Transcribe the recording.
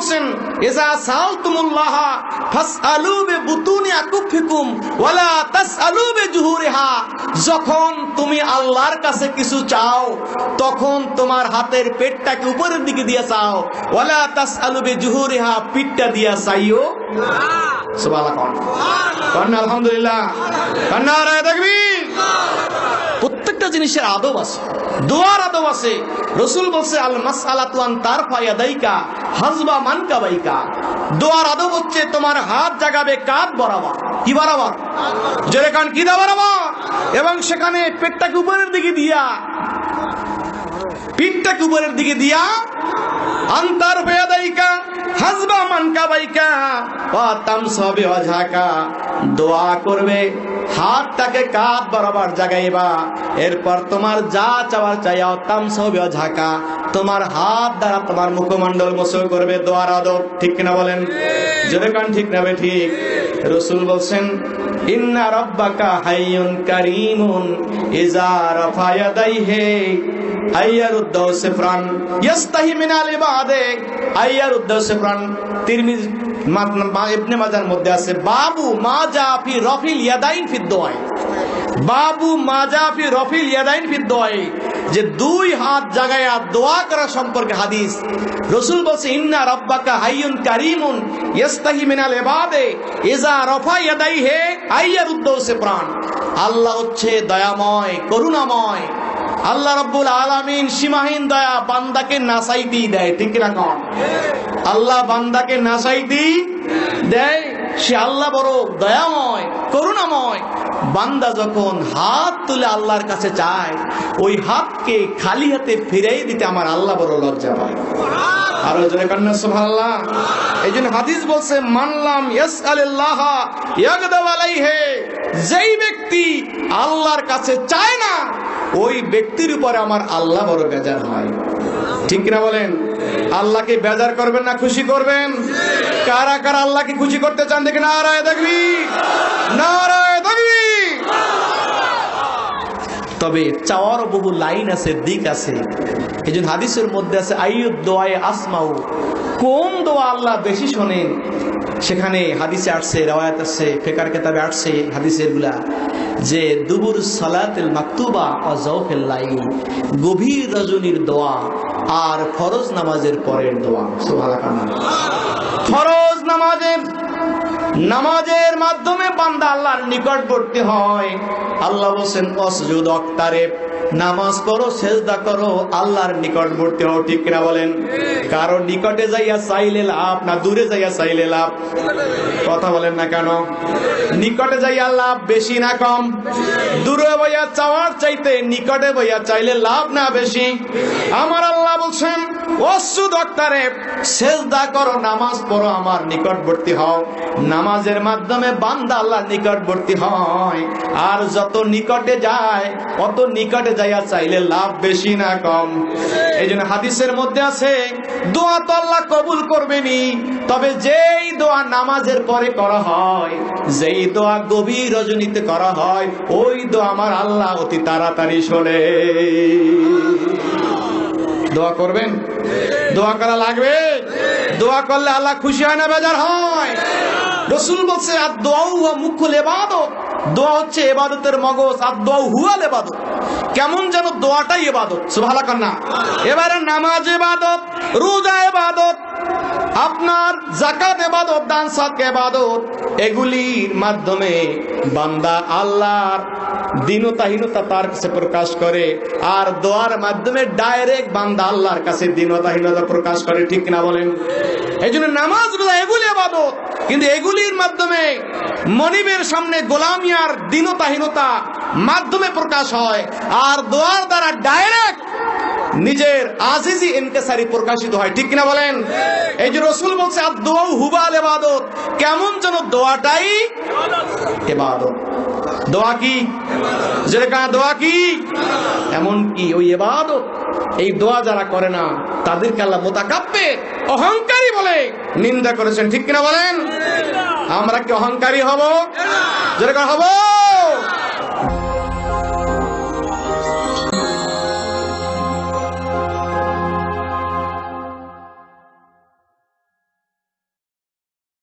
বলছেন ইজা সালতুমুল্লাহ ফাসআলু বিবুতুনি আকুফিকুম ওয়ালা তাসআলু বিজুহুরিহা, যখন তুমি আল্লাহর কাছে কিছু চাও তখন তোমার হাতের পেটটাকে উপরের দিকে দিয়ে চাও, ওয়ালা তাসআলু বিজুহুরিহা, পিঠটা দিয়ে চাইও না। সুবহানাল্লাহ, সুবহানাল্লাহ, আলহামদুলিল্লাহ, নারায়ে তাকবীর। প্রত্যেকটা জিনিসের আদব আছে, দোয়ার আদব আছে। রাসূল বলছে আল মাসআলাতু আন তারফা ইয়াদাইকা হাজবা মানকাবাইকা, দোয়ার আদব হচ্ছে তোমার হাত জাগাবে কাঁধ বরাবর। কি বরাবর? জোরে কান, কি দা বরাবর? এবং সেখানে পেটটাকে উপরের দিকে দিয়া, পিঠটাকে উপরের দিকে দিয়া, আন্তার বেয়াদাইকা হাজবা মানকাবাইকা ওয়া তামসাবি ওয়াজহাকা, দোয়া করবে হাতটাকে কাঁধ বরাবর জাগাইবা, এরপর তোমার যা চাওয়ার চাইও তামসাবি ওয়াজহাকা, তোমার হাত দ্বারা তোমার মুখমণ্ডল মোছল করবে। দোয়ার আদব, ঠিক কিনা বলেন? জোরে কান, ঠিক না বে ঠিক? রাসূল বলছেন ইন্না রাব্বাকা হাইয়ুন কারীমুন ইজা রাফা ইয়াদাইহি আইয়ারুদ্দাউ সিফরান ইয়াস্তাহি মিনাল ইবাদে আইয়ারুদ্দাউ সিফরান। তিরমিজি ইবনে মাজার মধ্যে আছে বাবু মাজা ফি রাফিল ইয়াদাইন ফি দুআ, বাবু মাজা ফি রাফিল ইয়াদাইন ফি দুআ, যে দুই হাত জাগায়া দোয়া করা সম্পর্কে হাদিস। রাসূল বলেন ইন্না রাব্বাকা হাইয়ুন কারীমুন ইয়াস্তাহি মিনাল ইবাদে ইজা রাফা ইয়াদাইহি আইয়ারুদ্দাউ সিফরান। আল্লাহ হচ্ছে দয়াময়, করুণাময়। আল্লাহ রাব্বুল আলামিন সীমাহীন দয়া, বান্দাকে নাসাইতেই দেয়, ঠিক না কোন? আল্লাহ বান্দাকে নাসাইতেই দেয়। সে আল্লাহ বড় দয়াময়, করুণাময়। বান্দা যখন হাত তুলে আল্লাহর কাছে চায়, ওই হাতকে খালি হাতে ফিরিয়ে দিতে আমার আল্লাহ বড় লজ্জা পায়। আরো জোরে কান্না সুবহানাল্লাহ। এই জন্য হাদিস বলছে মানলাম ইয়াসআলিল্লাহ ইয়াগদাব আলাইহি, যেই ব্যক্তি আল্লাহর কাছে চায় না ওই ব্যক্তির উপরে আমার আল্লাহ বড় বেজার হয়, ঠিক না বলেন? আল্লাহকে বেজার করবেন না খুশি করবেন? কারা কারা আল্লাহকে খুশি করতে চান দেখে নারায়ে তাকবীর, নারায়ে তাকবীর। তবে চাওয়ার বহু লাইন আছে, দিক আছে। এই জন্য হাদিসের মধ্যে আছে আইয়ুদ দোয়ায়ে আসমাউ, কোন দোয়া আল্লাহ বেশি শোনেন। সেখানে হাদিসে আসছে, রওয়ায়াত আছে, ফিকর কিতাবে আসছে হাদিসের গুলা, যে দুবুর সালাতুল মাকতুবা ওয়া জাওফিল লাইল, গভীর রজনীর দোয়া আর ফরজ নামাজের পরের দোয়া। সুবহানাল্লাহ। ফরজ নামাজের মাধ্যমে বান্দা আল্লাহর নিকটবর্তী হয়। আল্লাহ বলেন ওয়াসজুদ ওয়াক্তারিব, নামাজ পড়ো, সেজদা করো, আল্লাহর নিকটবর্তী হও, ঠিক না বলেন? কারো নিকটে যাইয়া চাইলে লাভ না দূরে যাইয়া চাইলে লাভ? কথা বলেন না কেন? নিকটে যাইয়া লাভ বেশি না কম? দূরে বইয়া চাওয়ার চাইতে নিকটে বইয়া চাইলে লাভ না বেশি? আমার আল্লাহ বলছেন ওয়াসজুদ ওয়াক্তারিব, সেজদা করো, নামাজ পড়ো, আমার নিকটবর্তী হও। নামাজের মাধ্যমে বান্দা আল্লাহর নিকটবর্তী হয়। আর যত নিকটে যায় অত নিকটে যাইয়া চাইলে লাভ বেশি না কম? এই জন্য হাদিসের মধ্যে আছে দোয়া তো আল্লাহ কবুল করবেনি, তবে যেই দোয়া নামাজের পরে করা হয়, যেই দোয়া গভীর রজনীতে করা হয়, ওই দোয়া আমার আল্লাহ অতি তাড়াতাড়ি শোনে। দোয়া করবেন? দোয়া করা লাগবে। দোয়া করলে আল্লাহ খুশি হয় না বেজার হয়? রাসূল বলছে আদ-দুআউ ওয়া মুখুল ইবাদত, দোয়া হচ্ছে ইবাদতের মগজ, আদ-দুআউ হুয়াল ইবাদত। কেমন যেন দোয়াটাই ইবাদত। সুবহানাল্লাহ না? এবারে নামাজ ইবাদত, রোজা ইবাদত, আপনার যাকাত ইবাদত, দান সাদকা ইবাদত, এগুলির মাধ্যমে বান্দা আল্লাহর দীনতাহীনতা তার কাছে প্রকাশ করে। আর দোয়ার মাধ্যমে ডাইরেক্ট বান্দা আল্লাহর কাছে দীনতাহীনতা প্রকাশ করে, ঠিক না বলেন? এই জন্য নামাজ রোজা এগুলি ইবাদত, কিন্তু এগুলির মাধ্যমে মনিবের সামনে গোলামি আর দীনতাহীনতা মাধ্যমে প্রকাশ হয়। আর দোয়ার দ্বারা ডাইরেক্ট নিজের আজিজি ইনকিসারি প্রকাশিত হয়, ঠিক না বলেন? এই যে রাসূল বলছে আদ-দুআউ হুয়াল ইবাদত, কেমন যেন দোয়াটাই ইবাদত। দোয়া কি? যেটা দোয়া কি? এমন কি ওই ইবাদত। এই দোয়া যারা করে না তাদেরকে আল্লাহ মুতাকাব্বির, অহংকারী বলে নিন্দা করেছেন, ঠিক কিনা বলেন? আমরা কি অহংকারী হব? যেটা হব